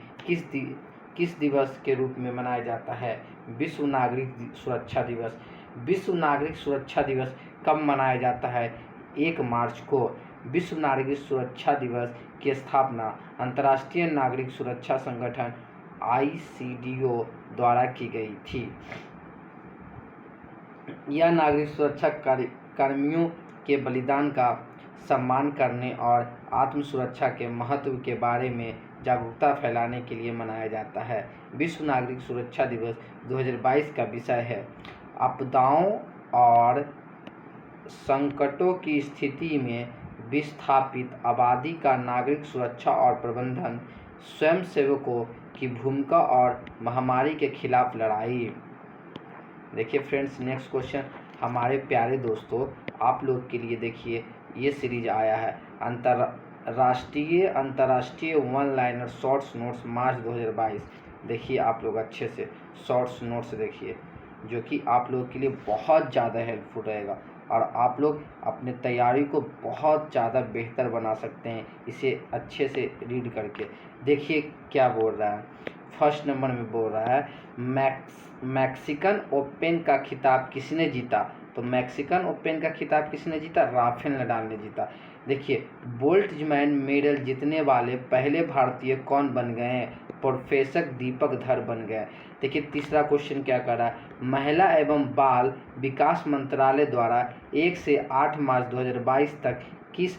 किस दिवस के रूप में मनाया जाता है? विश्व नागरिक सुरक्षा दिवस। विश्व नागरिक सुरक्षा दिवस कब मनाया जाता है? 1 मार्च को। विश्व नागरिक सुरक्षा दिवस की स्थापना अंतर्राष्ट्रीय नागरिक सुरक्षा संगठन ICDO द्वारा की गई थी। यह नागरिक सुरक्षा कर्मियों के बलिदान का सम्मान करने और आत्म सुरक्षा के महत्व के बारे में जागरूकता फैलाने के लिए मनाया जाता है। विश्व नागरिक सुरक्षा दिवस 2022 का विषय है आपदाओं और संकटों की स्थिति में विस्थापित आबादी का नागरिक सुरक्षा और प्रबंधन। स्वयंसेवकों की भूमिका और महामारी के खिलाफ लड़ाई। देखिए फ्रेंड्स, नेक्स्ट क्वेश्चन हमारे प्यारे दोस्तों आप लोग के लिए देखिए ये सीरीज आया है अंतर्राष्ट्रीय वन लाइनर शॉर्ट्स नोट्स मार्च 2022। देखिए आप लोग अच्छे से शॉर्ट्स नोट्स देखिए, जो कि आप लोग के लिए बहुत ज़्यादा हेल्पफुल रहेगा और आप लोग अपने तैयारी को बहुत ज़्यादा बेहतर बना सकते हैं इसे अच्छे से रीड करके। देखिए क्या बोल रहा है, फर्स्ट नंबर में बोल रहा है मैक्सिकन ओपन का खिताब किसने जीता। तो मैक्सिकन ओपन का खिताब किसने जीता, राफेल नडाल ने जीता। देखिए बोल्ट्जमैन मेडल जीतने वाले पहले भारतीय कौन बन गए हैं, प्रोफेसर दीपक धर बन गए। देखिए तीसरा क्वेश्चन क्या कर रहा है, महिला एवं बाल विकास मंत्रालय द्वारा 1 से 8 मार्च 2022 तक किस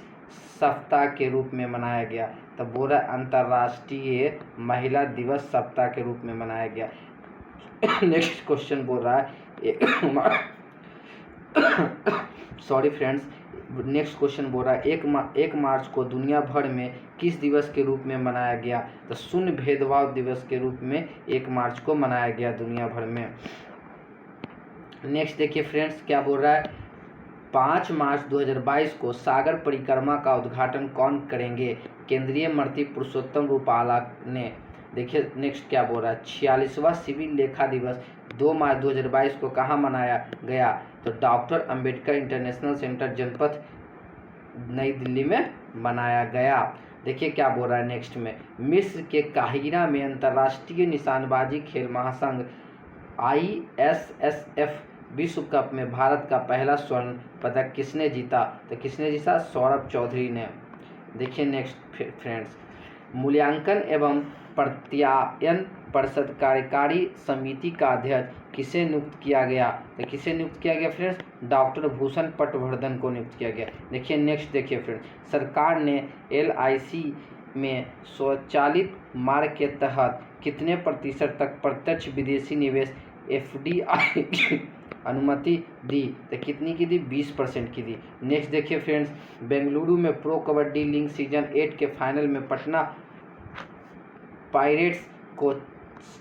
सप्ताह के रूप में मनाया गया। तो बोल रहा है अंतर्राष्ट्रीय महिला दिवस सप्ताह के रूप में मनाया गया। नेक्स्ट क्वेश्चन बोल रहा है सॉरी फ्रेंड्स, नेक्स्ट क्वेश्चन बोल रहा है 1 मार्च को दुनिया भर में किस दिवस के रूप में मनाया गया। तो शून्य भेदभाव दिवस के रूप में 1 मार्च को मनाया गया दुनिया भर में। नेक्स्ट देखिए फ्रेंड्स क्या बोल रहा है, 5 मार्च 2022 को सागर परिक्रमा का उद्घाटन कौन करेंगे, केंद्रीय मंत्री पुरुषोत्तम रूपाला ने। देखिए नेक्स्ट क्या बोल रहा है, 46वां सिविल लेखा दिवस 2 मार्च 2022 को कहाँ मनाया गया। तो डॉक्टर अंबेडकर इंटरनेशनल सेंटर जनपथ नई दिल्ली में मनाया गया। देखिए क्या बोल रहा है नेक्स्ट में, मिस्र के काहिरा में अंतर्राष्ट्रीय निशानबाजी खेल महासंघ ISSF विश्व कप में भारत का पहला स्वर्ण पदक किसने जीता। तो किसने जीता, सौरभ चौधरी ने। देखिए नेक्स्ट फ्रेंड्स, मूल्यांकन एवं प्रत्यायन परिषद कार्यकारी समिति का अध्यक्ष किसे नियुक्त किया गया। तो किसे नियुक्त किया गया फ्रेंड्स, डॉक्टर भूषण पटवर्धन को नियुक्त किया गया। देखिए नेक्स्ट देखिए फ्रेंड्स, सरकार ने LIC में स्वचालित मार्ग के तहत कितने प्रतिशत तक प्रत्यक्ष विदेशी निवेश FDI की अनुमति दी। तो कितनी की दी, 20% की दी। नेक्स्ट देखिए फ्रेंड्स, बेंगलुरु में प्रो कबड्डी लीग सीजन 8 के फाइनल में पटना पायरेट्स को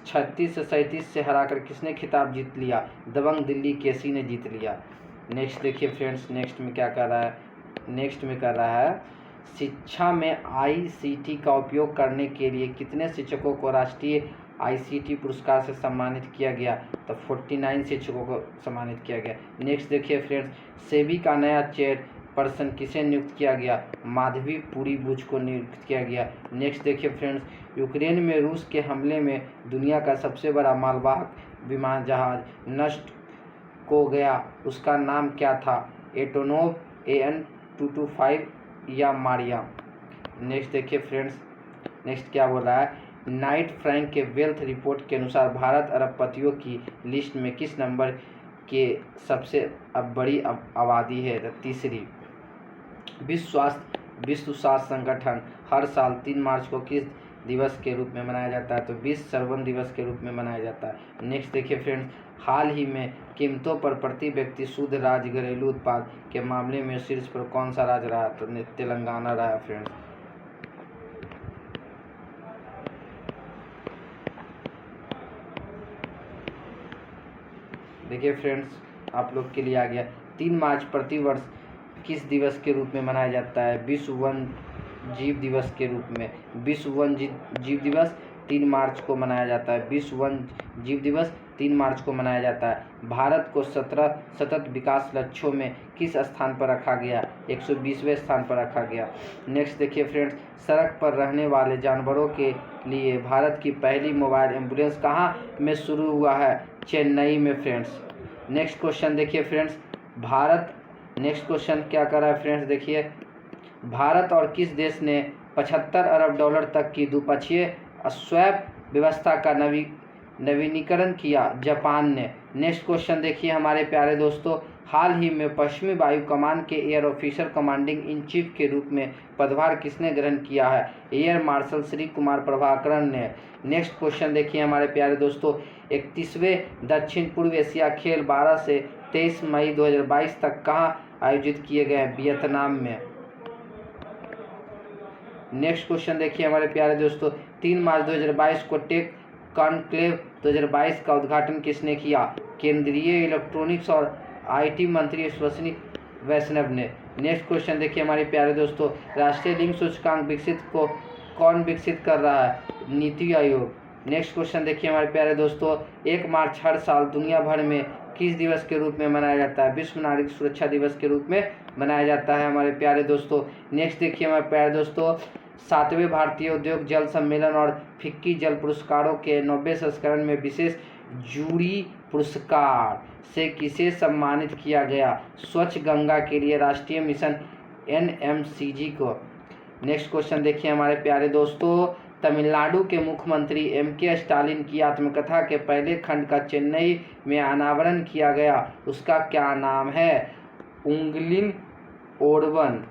36 से 37 से हराकर किसने खिताब जीत लिया, दबंग दिल्ली केसी ने जीत लिया। नेक्स्ट देखिए फ्रेंड्स, नेक्स्ट में क्या कर रहा है, नेक्स्ट में कर रहा है शिक्षा में ICT का उपयोग करने के लिए कितने शिक्षकों को राष्ट्रीय ICT पुरस्कार से सम्मानित किया गया। तो 49 शिक्षकों को सम्मानित किया गया। नेक्स्ट देखिए फ्रेंड्स, सेबी का नया चेयरपर्सन किसे नियुक्त किया गया, माधवी पुरी बुच को नियुक्त किया गया। नेक्स्ट देखिए फ्रेंड्स, यूक्रेन में रूस के हमले में दुनिया का सबसे बड़ा मालवाहक विमान जहाज नष्ट हो गया, उसका नाम क्या था, एंटोनोव AN-225 या मारिया। नेक्स्ट देखिए फ्रेंड्स, नेक्स्ट क्या बोल रहा है, नाइट फ्रैंक के वेल्थ रिपोर्ट के अनुसार भारत अरबपतियों की लिस्ट में किस नंबर के सबसे बड़ी आबादी है। तो तीसरी। विश्व स्वास्थ्य संगठन हर साल 3 मार्च को किस दिवस के रूप में मनाया जाता है। तो विश्व श्रवण दिवस के रूप में मनाया जाता है। नेक्स्ट देखिए फ्रेंड्स, हाल ही में कीमतों पर प्रति व्यक्ति शुद्ध राज्य घरेलू उत्पाद के मामले में शीर्ष पर कौन सा राज्य रहा। तो तेलंगाना रहा फ्रेंड्स। देखिए फ्रेंड्स आप लोग के लिए आ गया, 3 मार्च प्रतिवर्ष किस दिवस के रूप में मनाया जाता है, विश्व वन्य जीव दिवस के रूप में। विश्व वन्य जीव दिवस 3 मार्च को मनाया जाता है। विश्व वन्य जीव दिवस 3 मार्च को मनाया जाता है। भारत को 17 सतत विकास लक्ष्यों में किस स्थान पर रखा गया, 120वें स्थान पर रखा गया। नेक्स्ट देखिए फ्रेंड्स, सड़क पर रहने वाले जानवरों के लिए भारत की पहली मोबाइल एम्बुलेंस कहाँ में शुरू हुआ है, चेन्नई में फ्रेंड्स। नेक्स्ट क्वेश्चन देखिए फ्रेंड्स, नेक्स्ट क्वेश्चन क्या कर रहा है फ्रेंड्स, देखिए भारत और किस देश ने 75 अरब डॉलर तक की द्विपक्षीय स्वैप व्यवस्था का नवीनीकरण किया, जापान ने। नेक्स्ट क्वेश्चन देखिए हमारे प्यारे दोस्तों, हाल ही में पश्चिमी वायु कमान के air officer commanding in chief के रूप में पदभार किसने ग्रहण किया है, एयर मार्शल श्री कुमार प्रभाकरण ने। नेक्स्ट क्वेश्चन देखिए हमारे प्यारे दोस्तों, 31वें दक्षिण पूर्व एशिया खेल 12 से 23 मई 2022 तक कहाँ आयोजित किए गए, वियतनाम में। नेक्स्ट क्वेश्चन देखिए हमारे प्यारे दोस्तों, 3 मार्च 2022 को टेक कॉन्क्लेव 2022 का उद्घाटन किसने किया? केंद्रीय इलेक्ट्रॉनिक्स और आईटी मंत्री अश्विनी वैष्णव ने। नेक्स्ट क्वेश्चन देखिए हमारे प्यारे दोस्तों, राष्ट्रीय लिंग सूचकांक कौन विकसित कर रहा है? नीति आयोग। नेक्स्ट क्वेश्चन देखिए हमारे प्यारे दोस्तों, 1 मार्च हर साल दुनिया भर में किस दिवस के रूप में मनाया जाता है? विश्व नागरिक सुरक्षा दिवस के रूप में मनाया जाता है हमारे प्यारे दोस्तों। नेक्स्ट देखिए हमारे प्यारे दोस्तों, 7वें भारतीय उद्योग जल सम्मेलन और फिक्की जल पुरस्कारों के 90वें संस्करण में विशेष जूरी पुरस्कार से किसे सम्मानित किया गया? स्वच्छ गंगा के लिए राष्ट्रीय मिशन NMCG को। नेक्स्ट क्वेश्चन देखिए हमारे प्यारे दोस्तों, तमिलनाडु के मुख्यमंत्री MK स्टालिन की आत्मकथा के पहले खंड का चेन्नई में अनावरण किया गया, उसका क्या नाम है? उंगलिन ओरवन,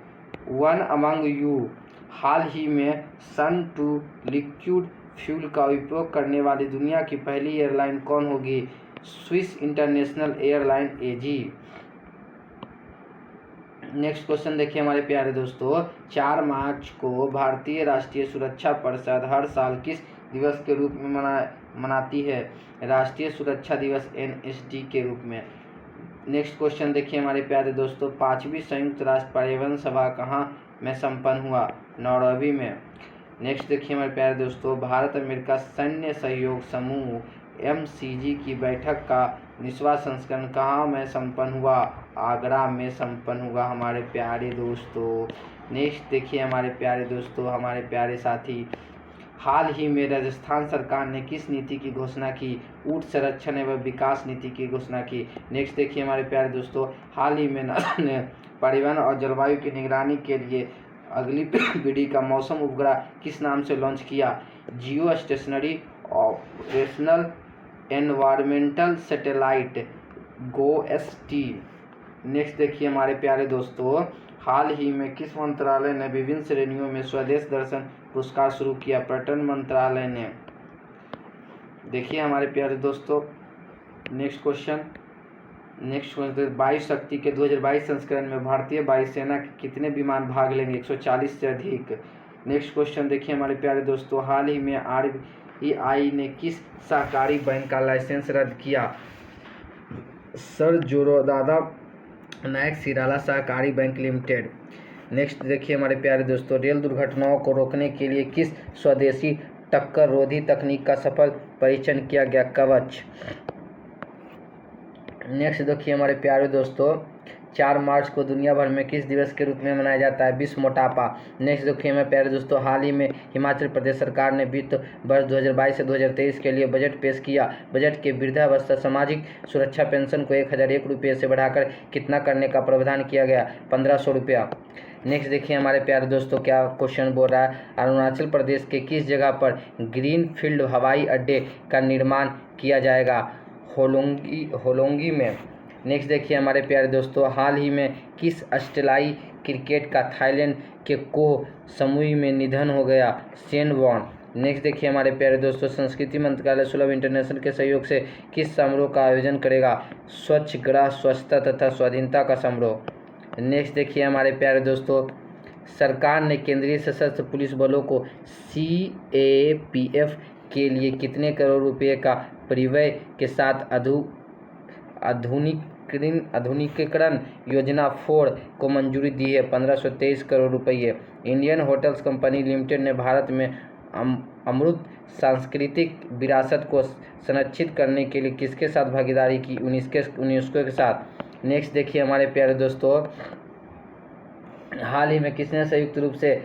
वन अमंग यू। हाल ही में सन टू लिक्विड फ्यूल का उपयोग करने वाली दुनिया की पहली एयरलाइन कौन होगी? Swiss international airline AG। Next question देखिए हमारे प्यारे दोस्तों, 4 मार्च को भारतीय राष्ट्रीय सुरक्षा परिषद हर साल किस दिवस के रूप में मनाती है? राष्ट्रीय सुरक्षा दिवस NSD के रूप में। नेक्स्ट क्वेश्चन देखिए हमारे प्यारे दोस्तों, 5वीं संयुक्त राष्ट्र पर्यावरण सभा कहाँ में संपन्न हुआ? नौरोबी में। नेक्स्ट देखिए हमारे प्यारे दोस्तों, भारत अमेरिका सैन्य सहयोग समूह MCG की बैठक का 19वां संस्करण कहाँ में संपन्न हुआ? आगरा में संपन्न हुआ हमारे प्यारे दोस्तों। नेक्स्ट देखिए हमारे प्यारे दोस्तों, हमारे प्यारे साथी, हाल ही में राजस्थान सरकार ने किस नीति की घोषणा की? ऊंट संरक्षण एवं विकास नीति की घोषणा की। नेक्स्ट देखिए हमारे प्यारे दोस्तों, हाल ही में नासा ने परिवहन और जलवायु की निगरानी के लिए अगली पीढ़ी का मौसम उपग्रह किस नाम से लॉन्च किया? जियो stationery operational environmental satellite GOST। Next देखिए हमारे प्यारे दोस्तों, हाल ही में किस मंत्रालय ने विभिन्न श्रेणियों में स्वदेश दर्शन पुरस्कार शुरू किया? पर्यटन मंत्रालय ने। देखिए हमारे प्यारे दोस्तों, नेक्स्ट क्वेश्चन 22 शक्ति के 2022 संस्करण में भारतीय वायुसेना के कितने विमान भाग लेंगे? 140 से अधिक। नेक्स्ट क्वेश्चन देखिए हमारे प्यारे दोस्तों, हाल ही में RBI ने किस सहकारी बैंक का लाइसेंस रद्द किया? सर जोरोदादा नायक सिराला सहकारी बैंक लिमिटेड। नेक्स्ट देखिए हमारे प्यारे दोस्तों, रेल दुर्घटनाओं को रोकने के लिए किस स्वदेशी टक्कर रोधी तकनीक का सफल परीक्षण किया गया? कवच। नेक्स्ट देखिए हमारे प्यारे दोस्तों, 4 मार्च को दुनिया भर में किस दिवस के रूप में मनाया जाता है? विश्व मोटापा। नेक्स्ट देखिए हमारे प्यारे दोस्तों, हाल ही में हिमाचल प्रदेश सरकार ने वित्त वर्ष 2022 से 2023 के लिए बजट पेश किया। बजट के वृद्धावस्था सामाजिक सुरक्षा पेंशन को 1001 रुपये से बढ़ाकर कितना करने का प्रावधान किया गया? 1500 रुपया। नेक्स्ट देखिए हमारे प्यारे दोस्तों, क्या क्वेश्चन बोल रहा है? अरुणाचल प्रदेश के किस जगह पर ग्रीन फील्ड हवाई अड्डे का निर्माण किया जाएगा? होलोंगी में। नेक्स्ट देखिए हमारे प्यारे दोस्तों, हाल ही में किस ऑस्ट्रेलियाई क्रिकेट का थाईलैंड के कोह समूह में निधन हो गया? Shane Warne. नेक्स्ट देखिए हमारे प्यारे दोस्तों, संस्कृति मंत्रालय सुलभ इंटरनेशनल के सहयोग से किस समारोह का आयोजन करेगा? स्वच्छ ग्रह स्वच्छता तथा स्वाधीनता का समारोह। नेक्स्ट देखिए हमारे प्यारे दोस्तों, सरकार ने केंद्रीय सशस्त्र पुलिस बलों को CAPF के लिए कितने करोड़ रुपए का परिव्यय के साथ आधुनिकीकरण योजना 4 को मंजूरी दी है? 1523 करोड़ रुपये। इंडियन होटल्स कंपनी लिमिटेड ने भारत में अमूर्त सांस्कृतिक विरासत को संरक्षित करने के लिए किसके साथ भागीदारी की? यूनेस्को के साथ। नेक्स्ट देखिए हमारे प्यारे दोस्तों, हाल ही में किसने संयुक्त रूप से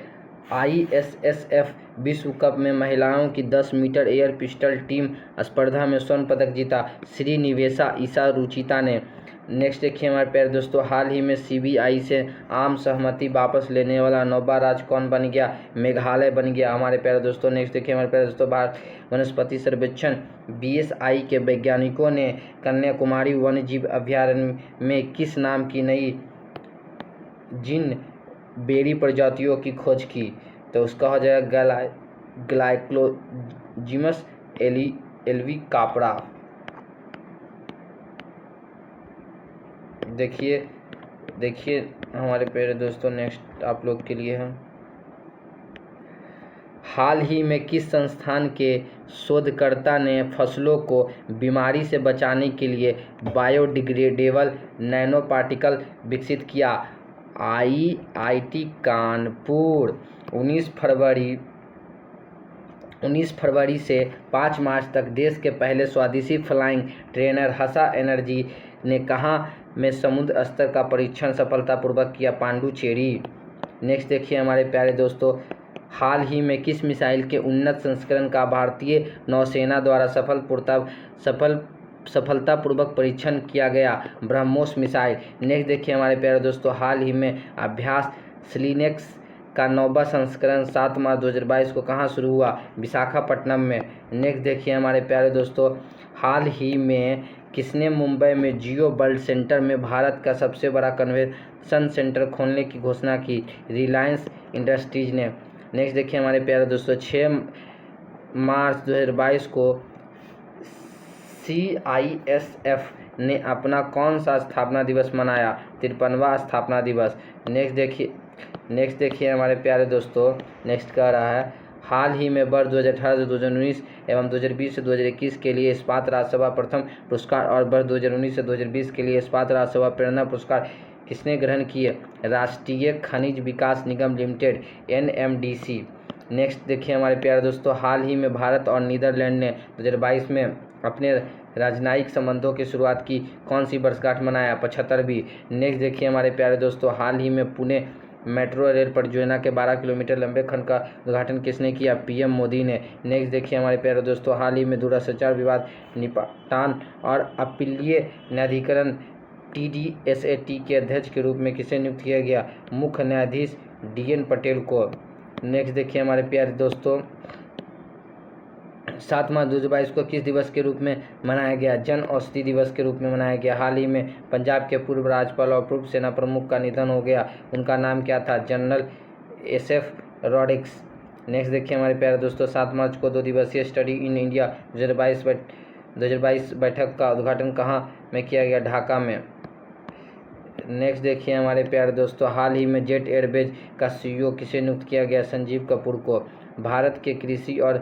ISSF विश्व कप में महिलाओं की 10 मीटर एयर पिस्टल टीम स्पर्धा में स्वर्ण पदक जीता? श्री निवेशा ईशा रुचिता ने। नेक्स्ट देखिए हमारे प्यारे दोस्तों, हाल ही में CBI से आम सहमति वापस लेने वाला 9वां राज्य कौन बन गया? मेघालय बन गया हमारे प्यारे दोस्तों। नेक्स्ट देखिए हमारे प्यारे दोस्तों, भारत वनस्पति सर्वेक्षण BSI के वैज्ञानिकों ने कन्याकुमारी वन्यजीव अभ्यारण्य में किस नाम की नई जिन बेरी प्रजातियों की खोज की? तो उसका हो जाएगा ग्लाइकोजिमस एल्वी कापड़ा। देखिए हमारे प्यारे दोस्तों, नेक्स्ट आप लोग के लिए हम हाल ही में किस संस्थान के शोधकर्ता ने फसलों को बीमारी से बचाने के लिए बायोडिग्रेडेबल नैनो पार्टिकल विकसित किया? IIT कानपुर। 19 फरवरी से 5 मार्च तक देश के पहले स्वदेशी फ्लाइंग ट्रेनर हसा एनर्जी ने कहाँ में समुद्र स्तर का परीक्षण सफलतापूर्वक किया? पांडुचेरी। नेक्स्ट देखिए हमारे प्यारे दोस्तों, हाल ही में किस मिसाइल के उन्नत संस्करण का भारतीय नौसेना द्वारा सफलतापूर्वक परीक्षण किया गया? ब्रह्मोस मिसाइल। नेक्स्ट देखिए हमारे प्यारे दोस्तों, हाल ही में अभ्यास स्लिनेक्स का 9वां संस्करण 7 मार्च 2022 को कहाँ शुरू हुआ? विशाखापट्टनम में। नेक्स्ट देखिए हमारे प्यारे दोस्तों, हाल ही में किसने मुंबई में जियो वर्ल्ड सेंटर में भारत का सबसे बड़ा कन्वेंशन सेंटर खोलने की घोषणा की? रिलायंस इंडस्ट्रीज ने। नेक्स्ट देखिए हमारे प्यारे दोस्तों, 6 मार्च 2022 को CISF ने अपना कौन सा स्थापना दिवस मनाया? 53वां स्थापना दिवस। नेक्स्ट देखिए हमारे प्यारे दोस्तों, नेक्स्ट कह रहा है, हाल ही में वर्ष 2018 से 2019 एवं 2020 से 2021 के लिए इस्पात राज्यसभा प्रथम पुरस्कार और वर्ष 2019 से 2020 के लिए इस्पात राज्यसभा प्रेरणा पुरस्कार किसने ग्रहण किए? राष्ट्रीय खनिज विकास निगम लिमिटेड NMDC। नेक्स्ट देखिए हमारे प्यारे दोस्तों, हाल ही में भारत और नीदरलैंड ने 2022 में अपने राजनयिक संबंधों की शुरुआत की कौन सी वर्षगांठ मनाया? 75वीं। नेक्स्ट देखिए हमारे प्यारे दोस्तों, हाल ही में पुणे मेट्रो रेल परियोजना के 12 किलोमीटर लंबे खंड का उद्घाटन किसने किया? PM मोदी ने। नेक्स्ट देखिए हमारे प्यारे दोस्तों, हाल ही में दूरसंचार विवाद निपटान और अपीलीय न्यायाधिकरण TDSAT के अध्यक्ष के रूप में किसे नियुक्त किया गया? मुख्य न्यायाधीश DN पटेल को। नेक्स्ट देखिए हमारे प्यारे दोस्तों, 7 मार्च 2022 को किस दिवस के रूप में मनाया गया? जन औषधि दिवस के रूप में मनाया गया। हाल ही में पंजाब के पूर्व राज्यपाल और पूर्व सेना प्रमुख का निधन हो गया, उनका नाम क्या था? General SF Rodrigues. नेक्स्ट देखिए हमारे प्यारे दोस्तों, 7 मार्च को 2 दिवसीय स्टडी इन इंडिया 2022 बैठक का उद्घाटन कहाँ में किया गया? ढाका में। नेक्स्ट देखिए हमारे प्यारे दोस्तों, हाल ही में जेट एयरवेज का CEO किसे नियुक्त किया गया? संजीव कपूर को। भारत के कृषि और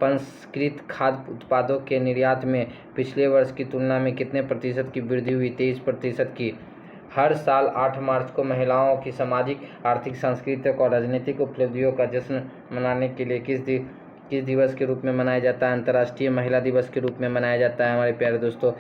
पंजीकृत खाद्य उत्पादों के निर्यात में पिछले वर्ष की तुलना में कितने प्रतिशत की वृद्धि हुई? 23% की। हर साल 8 मार्च को महिलाओं की सामाजिक, आर्थिक, सांस्कृतिक और राजनीतिक उपलब्धियों का जश्न मनाने के लिए किस दिवस के रूप में मनाया जाता है? अंतर्राष्ट्रीय महिला दिवस के रूप में मनाया जाता है हमारे प्यारे दोस्तों।